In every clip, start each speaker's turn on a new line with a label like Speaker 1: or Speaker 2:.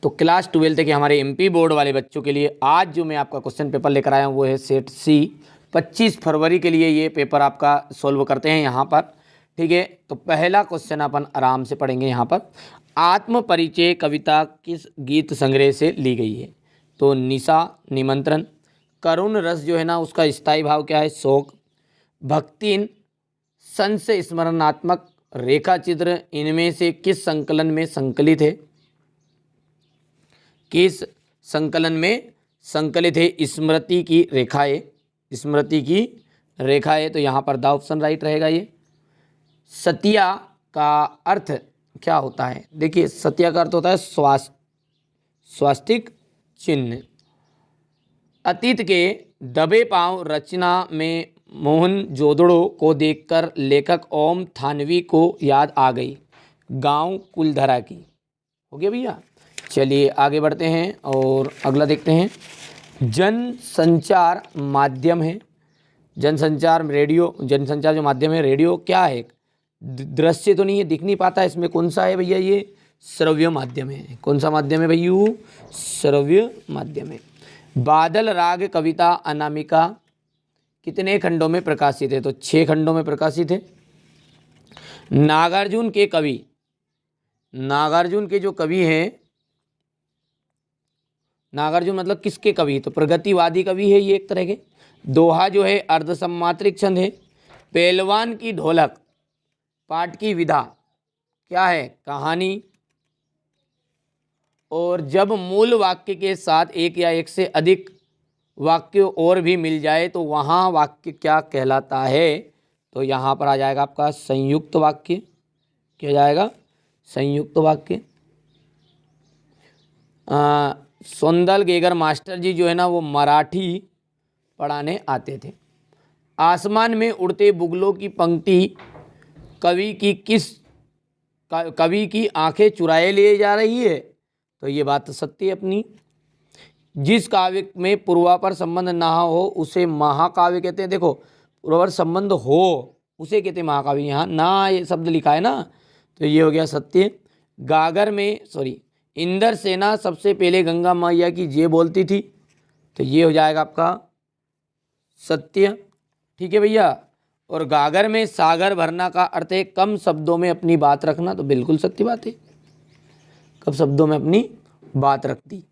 Speaker 1: तो क्लास 12 के हमारे एमपी बोर्ड वाले बच्चों के लिए आज जो मैं आपका क्वेश्चन पेपर लेकर आया हूँ वो है सेट सी। 25 फरवरी के लिए ये पेपर आपका सोल्व करते हैं यहाँ पर। ठीक है, तो पहला क्वेश्चन अपन आराम से पढ़ेंगे यहाँ पर। आत्म परिचय कविता किस गीत संग्रह से ली गई है? तो निशा, निमंत्रण। करुण रस जो है ना उसका स्थायी भाव क्या है? शोक। भक्तिन, संस स्मरणात्मक रेखा चित्र इनमें से किस संकलन में संकलित है? किस संकलन में संकलित है? स्मृति की रेखाएं, स्मृति की रेखाएं। तो यहाँ पर द ऑप्शन राइट रहेगा ये। सतिया का अर्थ क्या होता है? देखिए सतिया का अर्थ होता है स्वास्तिक चिन्ह। अतीत के दबे पांव रचना में मोहनजोदड़ो को देखकर लेखक ओम थानवी को याद आ गई गांव कुलधरा की। हो गया भैया। चलिए आगे बढ़ते हैं और अगला देखते हैं। जनसंचार माध्यम है, जनसंचार रेडियो, जनसंचार जो माध्यम है रेडियो क्या है? दृश्य तो नहीं है, दिख नहीं पाता, इसमें कौन सा है भैया? ये श्रव्य माध्यम है। कौन सा माध्यम है भैया? श्रव्य माध्यम है। बादल राग कविता अनामिका कितने खंडों में प्रकाशित है? तो 6 खंडों में प्रकाशित है। नागार्जुन के कवि, नागार्जुन के जो कवि हैं, नागार्जुन मतलब किसके कवि? तो प्रगतिवादी कवि है ये एक तरह के। दोहा जो है अर्धसम्मात्रिक छंद है। पहलवान की ढोलक पाठ की विधा क्या है? कहानी। और जब मूल वाक्य के साथ एक या एक से अधिक वाक्य और भी मिल जाए तो वहाँ वाक्य क्या कहलाता है? तो यहाँ पर आ जाएगा आपका संयुक्त वाक्य। क्या जाएगा? संयुक्त वाक्य। सोंदल गेगर मास्टर जी जो है ना वो मराठी पढ़ाने आते थे। आसमान में उड़ते बुगलों की पंक्ति कवि की आंखें चुराए ले जा रही है। तो ये बात सत्य है अपनी। जिस काव्य में पूर्वापर संबंध ना हो उसे महाकाव्य कहते हैं। देखो पूर्वापर संबंध हो उसे कहते हैं महाकाव्य। यहाँ ना ये शब्द लिखा है ना, तो ये हो गया सत्य। गागर में इंदर सेना सबसे पहले गंगा मैया की जय बोलती थी, तो ये हो जाएगा आपका सत्य। ठीक है भैया। और गागर में सागर भरना का अर्थ है कम शब्दों में अपनी बात रखना, तो बिल्कुल सत्य बात है, कम शब्दों में अपनी बात रखती।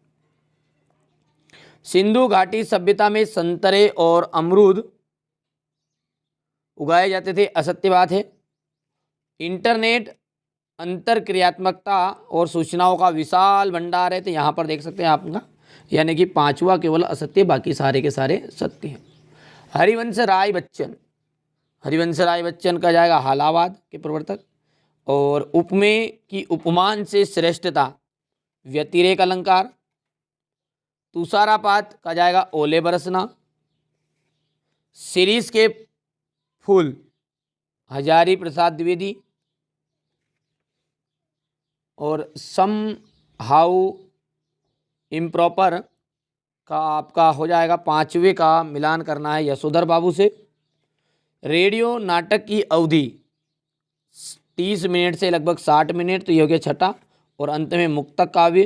Speaker 1: सिंधु घाटी सभ्यता में संतरे और अमरूद उगाए जाते थे, असत्य बात है। इंटरनेट अंतर क्रियात्मकता और सूचनाओं का विशाल भंडार है, तो यहाँ पर देख सकते हैं आपका, यानी कि 5वां केवल असत्य, बाकी सारे के सारे सत्य हैं। हरिवंश राय बच्चन, हरिवंश राय बच्चन का जाएगा हालावाद के प्रवर्तक। और उपमेय की उपमान से श्रेष्ठता व्यतिरेक अलंकार। तुषारापात का जाएगा ओले बरसना। शिरीष के फूल हजारी प्रसाद द्विवेदी। और सम हाउ इम्प्रॉपर का आपका हो जाएगा 5वें का मिलान करना है यशोधर बाबू से। रेडियो नाटक की अवधि 30 मिनट से लगभग 60 मिनट, तो ये हो गया छठा। और अंत में मुक्तक काव्य,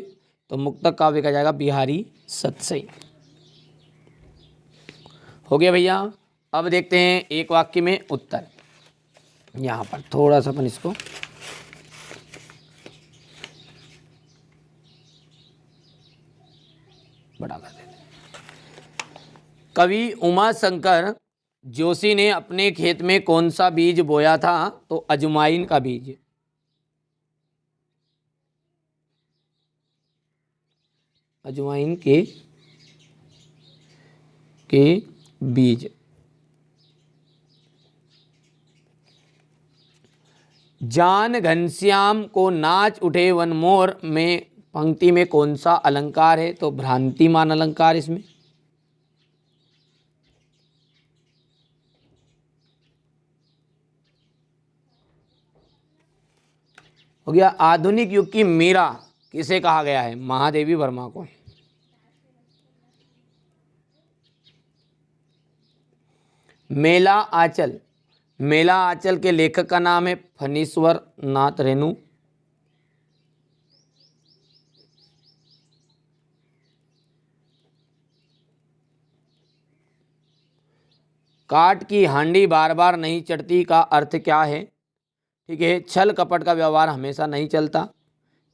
Speaker 1: तो मुक्तक काव्य का जाएगा बिहारी सतसई। हो गया भैया। अब देखते हैं एक वाक्य में उत्तर। यहाँ पर थोड़ा सा अपन इसको बड़ा कर देते हैं। कवि उमा शंकर जोशी ने अपने खेत में कौन सा बीज बोया था? तो अजवाइन का बीज। अजवाइन के बीज। जान घनश्याम को नाच उठे वन मोर में पंक्ति में कौन सा अलंकार है? तो भ्रांतिमान अलंकार इसमें। हो गया। आधुनिक युग की मीरा किसे कहा गया है? महादेवी वर्मा को। मेला आंचल, मेला आंचल के लेखक का नाम है फणीश्वर नाथ रेणु। काठ की हांडी बार बार नहीं चढ़ती का अर्थ क्या है? ठीक है, छल कपट का व्यवहार हमेशा नहीं चलता,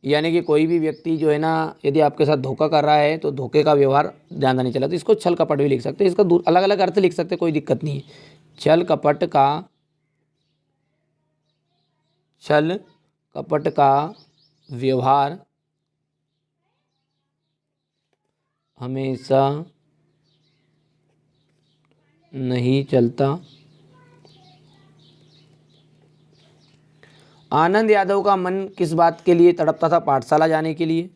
Speaker 1: यानी कि कोई भी व्यक्ति जो है ना यदि आपके साथ धोखा कर रहा है तो धोखे का व्यवहार ज़्यादा नहीं चला, तो इसको छल कपट भी लिख सकते हैं, इसका अलग अलग अर्थ लिख सकते हैं, कोई दिक्कत नहीं है। छल कपट का व्यवहार हमेशा नहीं चलता। आनंद यादव का मन किस बात के लिए तड़पता था? पाठशाला जाने के लिए।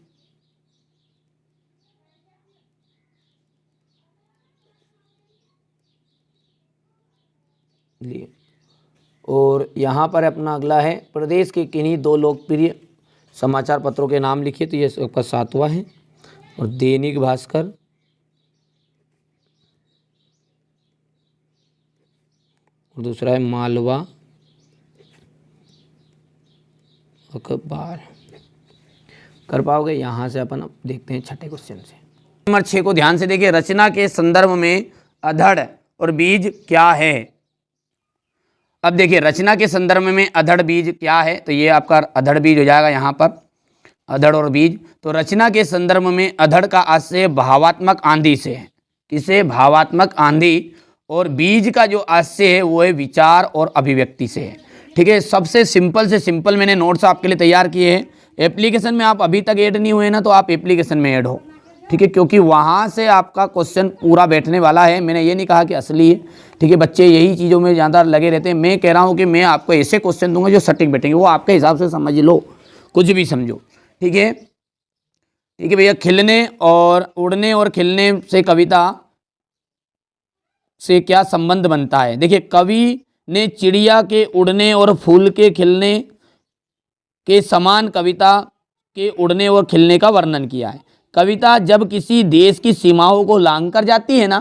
Speaker 1: और यहाँ पर अपना अगला है, प्रदेश के किन्हीं दो लोकप्रिय समाचार पत्रों के नाम लिखिए। तो ये आपका 7वां है, और दैनिक भास्कर, और दूसरा है मालवा अखबार। कर पाओगे? यहाँ से अपन अब देखते हैं छठे क्वेश्चन से। नंबर 6 को ध्यान से देखिए, रचना के संदर्भ में अधड़ और बीज क्या है? अब देखिए, रचना के संदर्भ में अधड़ बीज क्या है? तो ये आपका अधड़ बीज हो जाएगा यहाँ पर, अधड़ और बीज। तो रचना के संदर्भ में अधड़ का आशय भावात्मक आंधी से है। किसे? भावात्मक आंधी। और बीज का जो आशय है वो है विचार और अभिव्यक्ति से है। ठीक है, सबसे सिंपल से सिंपल मैंने नोट्स आपके लिए तैयार किए हैं। एप्लीकेशन में आप अभी तक ऐड नहीं हुए ना, तो आप एप्लीकेशन में ऐड हो। ठीक है, क्योंकि वहाँ से आपका क्वेश्चन पूरा बैठने वाला है। मैंने ये नहीं कहा कि असली है। ठीक है, बच्चे यही चीज़ों में ज़्यादा लगे रहते हैं। मैं कह रहा हूँ कि मैं आपको ऐसे क्वेश्चन दूंगा जो सटीक बैठेंगे, वो आपके हिसाब से समझ लो, कुछ भी समझो। ठीक है, ठीक है भैया। खिलने और उड़ने और खिलने से कविता से क्या संबंध बनता है? देखिए, कवि ने चिड़िया के उड़ने और फूल के खिलने के समान कविता के उड़ने और खिलने का वर्णन किया है। कविता जब किसी देश की सीमाओं को लांघ कर जाती है ना,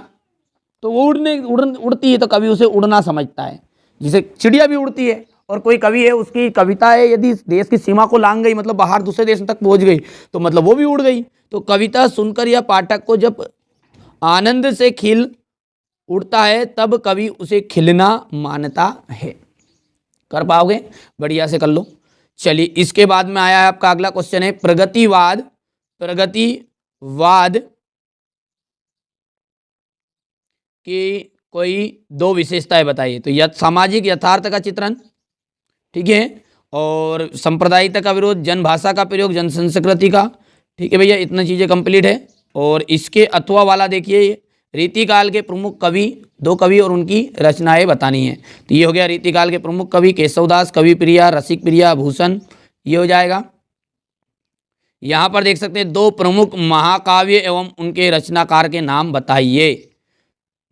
Speaker 1: तो वो उड़ती है, तो कवि उसे उड़ना समझता है। जिसे चिड़िया भी उड़ती है, और कोई कवि है उसकी कविता है यदि देश की सीमा को लांघ गई, मतलब बाहर दूसरे देश तक पहुंच गई, तो मतलब वो भी उड़ गई। तो कविता सुनकर या पाठक को जब आनंद से खिल उड़ता है, तब कवि उसे खिलना मानता है। कर पाओगे? बढ़िया से कर लो। चलिए, इसके बाद में आया है आपका अगला क्वेश्चन है, प्रगतिवाद की कोई दो विशेषताएं बताइए। तो सामाजिक यथार्थ का चित्रण, ठीक है, और सांप्रदायिकता का विरोध, जनभाषा का प्रयोग, जन संस्कृति का। ठीक है भैया, इतना चीज़ें कंप्लीट है। और इसके अथवा वाला देखिए, रीतिकाल के प्रमुख कवि, दो कवि और उनकी रचनाएं बतानी है। तो ये हो गया रीतिकाल के प्रमुख कवि, केशवदास, कवि प्रिया, रसिक प्रिया, भूषण, ये हो जाएगा। यहाँ पर देख सकते हैं, दो प्रमुख महाकाव्य एवं उनके रचनाकार के नाम बताइए।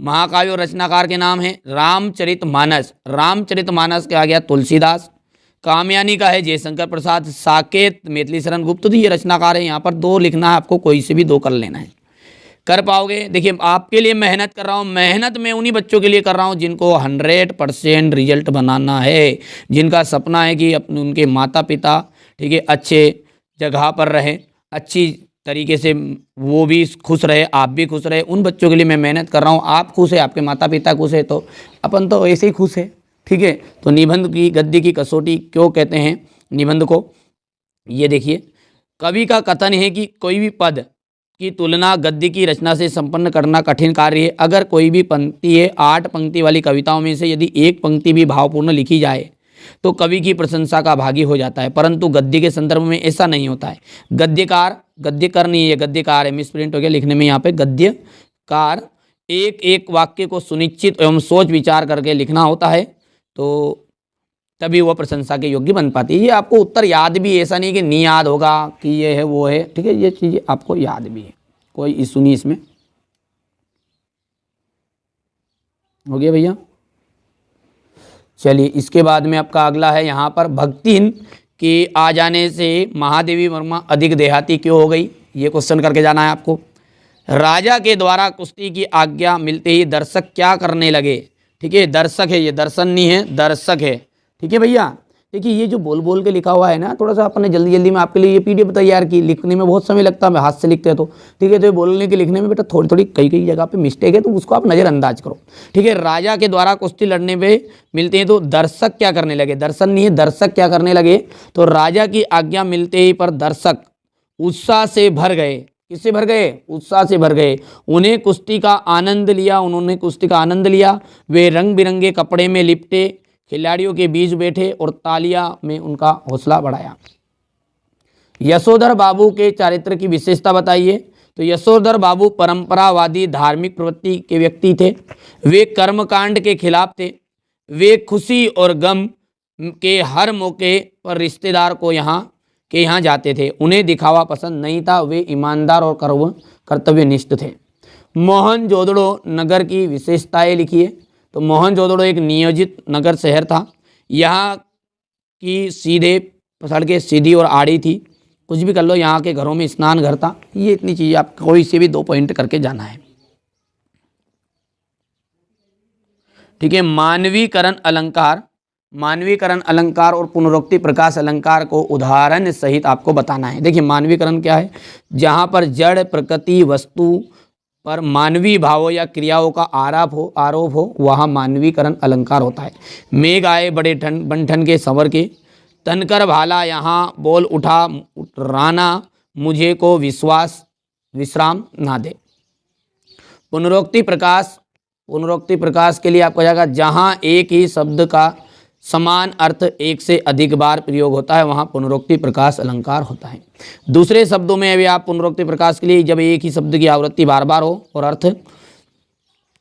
Speaker 1: महाकाव्य और रचनाकार के नाम है रामचरितमानस। रामचरितमानस का आ गया तुलसीदास। कामयानी का है जयशंकर प्रसाद। साकेत मैथिली शरण गुप्त। तो ये रचनाकार है। यहाँ पर दो लिखना है आपको, कोई से भी दो कर लेना है। कर पाओगे? देखिए, आपके लिए मेहनत कर रहा हूँ। मेहनत मैं उन्हीं बच्चों के लिए कर रहा हूँ जिनको 100% रिजल्ट बनाना है, जिनका सपना है कि अपने उनके माता पिता, ठीक है, अच्छे जगह पर रहे, अच्छी तरीके से वो भी खुश रहे, आप भी खुश रहे। उन बच्चों के लिए मैं मेहनत कर रहा हूँ। आप खुश है, आपके माता पिता खुश है, तो अपन तो ऐसे ही खुश है। ठीक है, तो निबंध की गद्य की कसौटी क्यों कहते हैं निबंध को? ये देखिए, कवि का कथन है कि कोई भी पद की तुलना गद्य की रचना से संपन्न करना कठिन कार्य है। अगर कोई भी पंक्ति है, 8 पंक्ति वाली कविताओं में से यदि एक पंक्ति भी भावपूर्ण लिखी जाए तो कवि की प्रशंसा का भागी हो जाता है, परंतु गद्य के संदर्भ में ऐसा नहीं होता है। गद्यकार नहीं है, गद्यकार है, मिसप्रिंट हो गया लिखने में। यहाँ पे गद्यकार एक एक वाक्य को सुनिश्चित एवं सोच विचार करके लिखना होता है, तो तभी वह प्रशंसा के योग्य बन पाती है। ये आपको उत्तर याद भी, ऐसा नहीं कि नहीं याद होगा कि ये है वो है। ठीक है, ये चीज़ें आपको याद भी है, कोई इशू नहीं इसमें। हो गया भैया? चलिए, इसके बाद में आपका अगला है यहाँ पर, भक्तिहीन के आ जाने से महादेवी वर्मा अधिक देहाती क्यों हो गई? ये क्वेश्चन करके जाना है आपको। राजा के द्वारा कुश्ती की आज्ञा मिलते ही दर्शक क्या करने लगे? ठीक है, दर्शक है, ये दर्शन नहीं है, दर्शक है। ठीक है भैया, देखिए ये जो बोल बोल के लिखा हुआ है ना, थोड़ा सा अपने जल्दी जल्दी में आपके लिए ये पीडीएफ तैयार की, लिखने में बहुत समय लगता है, हाथ से लिखते हैं तो ठीक है। तो बोलने के लिखने में बेटा थोड़ी थोड़ी कई कई जगह पे मिस्टेक है, तो उसको आप नज़रअंदाज करो, ठीक है। राजा के द्वारा कुश्ती लड़ने पे मिलते हैं तो दर्शक क्या करने लगे, दर्शन नहीं है, दर्शक क्या करने लगे, तो राजा की आज्ञा मिलते ही पर दर्शक उत्साह से भर गए। किससे भर गए, उत्साह से भर गए। उन्हें कुश्ती का आनंद लिया, उन्होंने कुश्ती का आनंद लिया। वे रंग बिरंगे कपड़े में लिपटे खिलाड़ियों के बीच बैठे और तालियां में उनका हौसला बढ़ाया। यशोधर बाबू के चारित्र की विशेषता बताइए। तो यशोधर बाबू परंपरावादी धार्मिक प्रवृत्ति के व्यक्ति थे। वे कर्मकांड के खिलाफ थे। वे खुशी और गम के हर मौके पर रिश्तेदार को यहाँ जाते थे। उन्हें दिखावा पसंद नहीं था। वे ईमानदार और कर्तव्यनिष्ठ थे। मोहनजोदड़ो नगर की विशेषताएं लिखिए। तो मोहनजोदड़ो एक नियोजित नगर शहर था। यहाँ की सीधे सड़कें सीधी और आड़ी थी। कुछ भी कर लो, यहाँ के घरों में स्नान घर था। ये इतनी चीज़ें आप कोई से भी 2 पॉइंट करके जाना है, ठीक है। मानवीकरण अलंकार, मानवीकरण अलंकार और पुनरुक्ति प्रकाश अलंकार को उदाहरण सहित आपको बताना है। देखिए मानवीकरण क्या है, जहाँ पर जड़ प्रकृति वस्तु पर मानवीय भावों या क्रियाओं का आरोप हो वहाँ मानवीकरण अलंकार होता है। मेघ आए बड़े बन के संवर के, तनकर भाला यहाँ बोल उठा राना मुझे को विश्राम ना दे। पुनरुक्ति प्रकाश, पुनरुक्ति प्रकाश के लिए आपको जाएगा जहाँ एक ही शब्द का समान अर्थ एक से अधिक बार प्रयोग होता है वहाँ पुनरुक्ति प्रकाश अलंकार होता है। दूसरे शब्दों में अभी आप पुनरुक्ति प्रकाश के लिए जब एक ही शब्द की आवृत्ति बार बार हो और अर्थ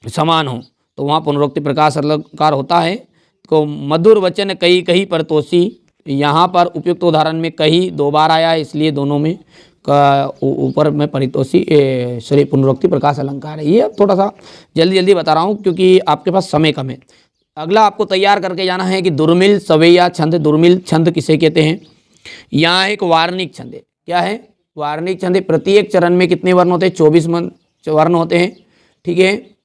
Speaker 1: समान हो तो वहाँ पुनरुक्ति प्रकाश अलंकार होता है। तो मधुर वचन कही कही परतोषी, यहाँ पर उपयुक्त उदाहरण में कही 2 बार आया है, इसलिए दोनों में ऊपर में परितोषी सॉरी पुनरुक्ति प्रकाश अलंकार है। ये थोड़ा सा जल्दी जल्दी बता रहा हूँ क्योंकि आपके पास समय कम है। अगला आपको तैयार करके जाना है कि दुर्मिल सवैया छंद। दुर्मिल छंद किसे कहते हैं, यहाँ एक वार्णिक छंद है। क्या है, वार्णिक छंद है। प्रत्येक चरण में कितने वर्ण होते हैं, 24 वर्ण होते हैं, ठीक है।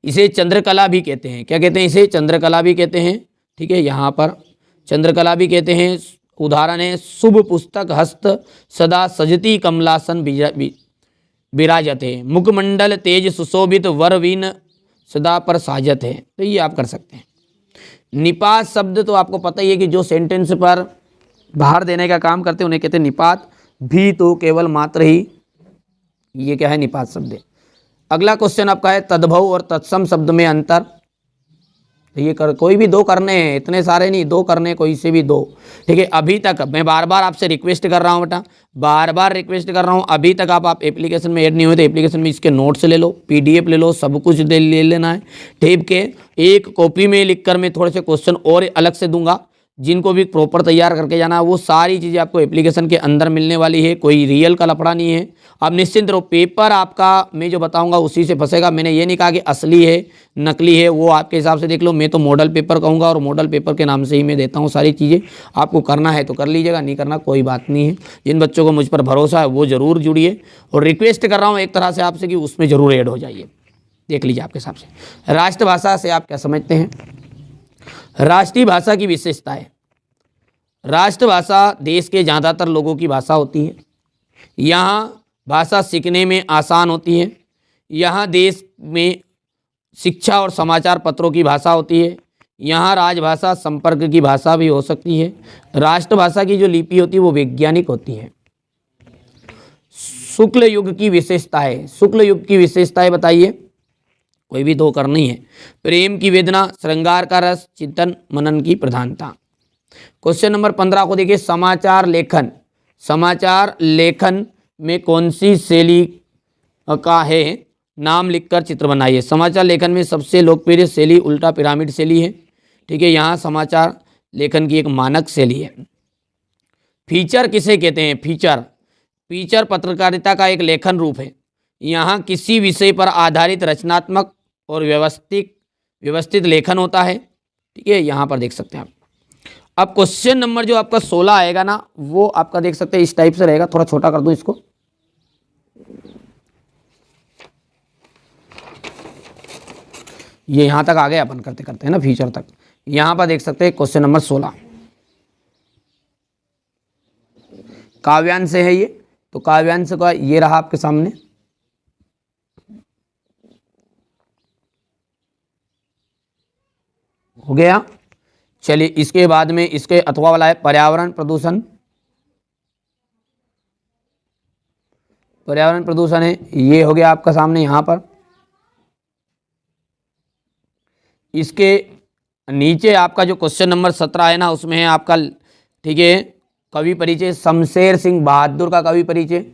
Speaker 1: इसे चंद्रकला भी कहते हैं। क्या कहते हैं, इसे चंद्रकला भी कहते हैं, ठीक है। यहाँ पर चंद्रकला भी कहते हैं। उदाहरण है शुभ पुस्तक हस्त सदा सजती कमलासन विराजते, मुखमंडल तेज सुशोभित वरवीन सदा पर साजत है। तो ये आप कर सकते हैं। निपात शब्द तो आपको पता ही है कि जो सेंटेंस पर बाहर देने का काम करते हैं उन्हें कहते हैं निपात। भी तो केवल मात्र ही, ये क्या है, निपात शब्द है। अगला क्वेश्चन आपका है तद्भव और तत्सम शब्द में अंतर। ये कोई भी 2 करने हैं, इतने सारे नहीं, 2 करने, कोई से भी 2, ठीक है। अभी तक मैं बार बार आपसे रिक्वेस्ट कर रहा हूँ बेटा, बार बार रिक्वेस्ट कर रहा हूँ, अभी तक आप एप्लीकेशन में ऐड नहीं हुए तो एप्लीकेशन में इसके नोट्स ले लो, पीडीएफ ले लो, सब कुछ ले लेना है, ठीक है। एक कॉपी में लिखकर मैं थोड़े से क्वेश्चन और अलग से दूंगा, जिनको भी प्रॉपर तैयार करके जाना है वो सारी चीज़ें आपको एप्लीकेशन के अंदर मिलने वाली है। कोई रियल का लफड़ा नहीं है। आप निश्चिंत रहो, पेपर आपका मैं जो बताऊंगा उसी से फंसेगा। मैंने ये नहीं कहा कि असली है नकली है, वो आपके हिसाब से देख लो। मैं तो मॉडल पेपर कहूँगा और मॉडल पेपर के नाम से ही मैं देता हूँ सारी चीज़ें। आपको करना है तो कर लीजिएगा, नहीं करना कोई बात नहीं है। जिन बच्चों को मुझ पर भरोसा है वो ज़रूर जुड़िए, और रिक्वेस्ट कर रहा हूँ एक तरह से आपसे कि उसमें ज़रूर ऐड हो जाइए। देख लीजिए आपके हिसाब से। राष्ट्रभाषा से आप क्या समझते हैं, राष्ट्रीय भाषा की विशेषता है। राष्ट्रभाषा देश के ज़्यादातर लोगों की भाषा होती है। यहाँ भाषा सीखने में आसान होती है। यहाँ देश में शिक्षा और समाचार पत्रों की भाषा होती है। यहाँ राजभाषा संपर्क की भाषा भी हो सकती है। राष्ट्रभाषा की जो लिपि होती है वो वैज्ञानिक होती है। शुक्ल युग की विशेषताएं, शुक्ल युग की विशेषताएं बताइए। कोई भी 2 करनी है। प्रेम की वेदना, श्रृंगार का रस, चिंतन मनन की प्रधानता। क्वेश्चन नंबर 15 को देखिए, समाचार लेखन। समाचार लेखन में कौन सी शैली का है, नाम लिखकर चित्र बनाइए। समाचार लेखन में सबसे लोकप्रिय शैली उल्टा पिरामिड शैली है, ठीक है। यहाँ समाचार लेखन की एक मानक शैली है। फीचर किसे कहते हैं, फीचर, फीचर पत्रकारिता का एक लेखन रूप है। यहाँ किसी विषय पर आधारित रचनात्मक और व्यवस्थित लेखन होता है, ठीक है। यहाँ पर देख सकते हैं आप। अब क्वेश्चन नंबर जो आपका 16 आएगा ना, वो आपका देख सकते हैं इस टाइप से रहेगा। थोड़ा छोटा कर दूं इसको, ये यहाँ तक आ गए अपन करते करते है ना फीचर तक। यहाँ पर देख सकते हैं क्वेश्चन नंबर 16। काव्यांश है ये, तो काव्यांश का ये रहा आपके सामने। हो गया। चलिए इसके बाद में इसके अथवा वाला है पर्यावरण प्रदूषण। पर्यावरण प्रदूषण है, ये हो गया आपका सामने यहाँ पर। इसके नीचे आपका जो क्वेश्चन नंबर 17 है ना, उसमें है आपका, ठीक है, कवि परिचय, शमशेर सिंह बहादुर का कवि परिचय।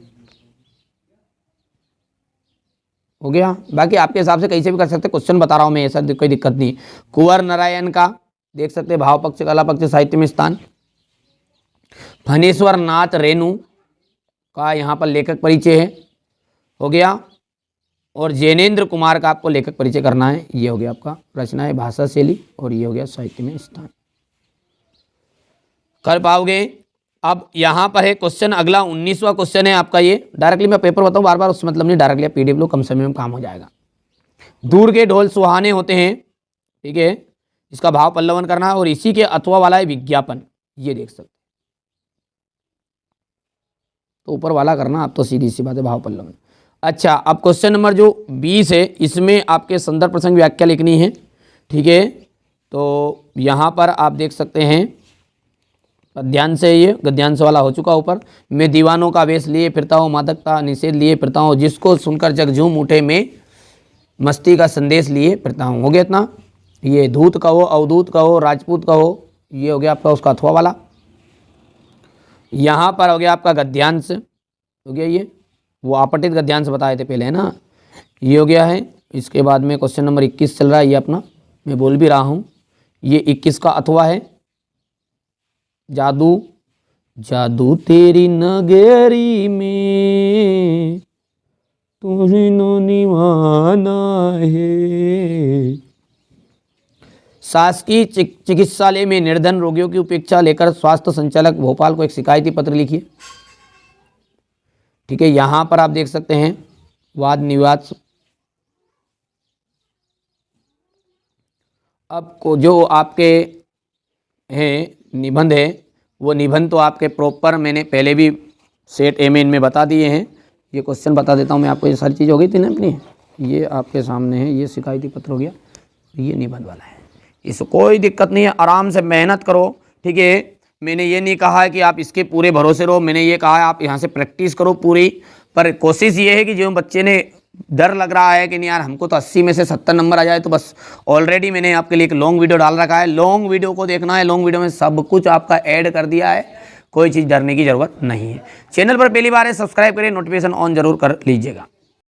Speaker 1: हो गया। बाकी आपके हिसाब से कैसे भी कर सकते, क्वेश्चन बता रहा हूँ मैं, ऐसा कोई दिक्कत नहीं। कुंवर नारायण का देख सकते हैं, भाव पक्ष कला पक्ष साहित्य में स्थान। फणेश्वर नाथ रेणु का यहाँ पर लेखक परिचय है। हो गया। और जैनेन्द्र कुमार का आपको लेखक परिचय करना है। ये हो गया आपका रचना है, भाषा शैली, और ये हो गया साहित्य में स्थान। कर पाओगे। अब यहाँ पर है क्वेश्चन अगला 19वां क्वेश्चन है आपका। ये डायरेक्टली मैं पेपर बताऊँ बार बार, उससे मतलब नहीं, डायरेक्टली पीडीएफ लो, कम समय में काम हो जाएगा। दूर के ढोल सुहाने होते हैं, ठीक है, इसका भाव पल्लवन करना है। और इसी के अथवा वाला है विज्ञापन, ये देख सकते, तो ऊपर वाला करना आप, तो सीधी सी बात है, भाव पल्लवन। अच्छा, अब क्वेश्चन नंबर जो 20 है, इसमें आपके संदर्भ प्रसंग व्याख्या लिखनी है, ठीक है। तो यहाँ पर आप देख सकते हैं गद्यांश है, ये गद्यांश वाला हो चुका ऊपर। मैं दीवानों का वेश लिए फिरता हूँ, मादकता निषेध लिए फिरता हूँ, जिसको सुनकर जग झूम उठे, मैं मस्ती का संदेश लिए फिरता हूँ। हो गया इतना। ये धूत कहो, अवधूत कहो, राजपूत कहो, ये हो गया आपका उसका अथवा वाला। यहाँ पर हो गया आपका गद्यांश, हो गया ये, वो आपटित गद्यांश बताए थे पहले, है ना, ये हो गया है। इसके बाद में क्वेश्चन नंबर 21 चल रहा है, ये अपना मैं बोल भी रहा हूँ, ये 21 का अथवा है। जादू, जादू तेरी नगरी में तुझे नो निवाना है। शासकीय चिकित्सालय में निर्धन रोगियों की उपेक्षा लेकर स्वास्थ्य संचालक भोपाल को एक शिकायती पत्र लिखिए, ठीक है। यहां पर आप देख सकते हैं वाद विवाद। अब को जो आपके हैं निबंध है, वो निबंध तो आपके प्रॉपर मैंने पहले भी सेट ए में इनमें बता दिए हैं। ये क्वेश्चन बता देता हूँ मैं आपको, ये सारी चीज़ हो गई थी ना अपनी, ये आपके सामने है, ये शिकायती पत्र हो गया, ये निबंध वाला है। इसको कोई दिक्कत नहीं है, आराम से मेहनत करो, ठीक है। मैंने ये नहीं कहा है कि आप इसके पूरे भरोसे रहो, मैंने ये कहा है आप यहाँ से प्रैक्टिस करो पूरी। पर कोशिश ये है कि जो बच्चे ने डर लग रहा है कि नहीं यार हमको तो 80 में से 70 नंबर आ जाए, तो बस ऑलरेडी मैंने आपके लिए एक लॉन्ग वीडियो डाल रखा है, लॉन्ग वीडियो को देखना है। लॉन्ग वीडियो में सब कुछ आपका ऐड कर दिया है, कोई चीज़ डरने की ज़रूरत नहीं है। चैनल पर पहली बार है, सब्सक्राइब करें, नोटिफिकेशन ऑन जरूर कर लीजिएगा।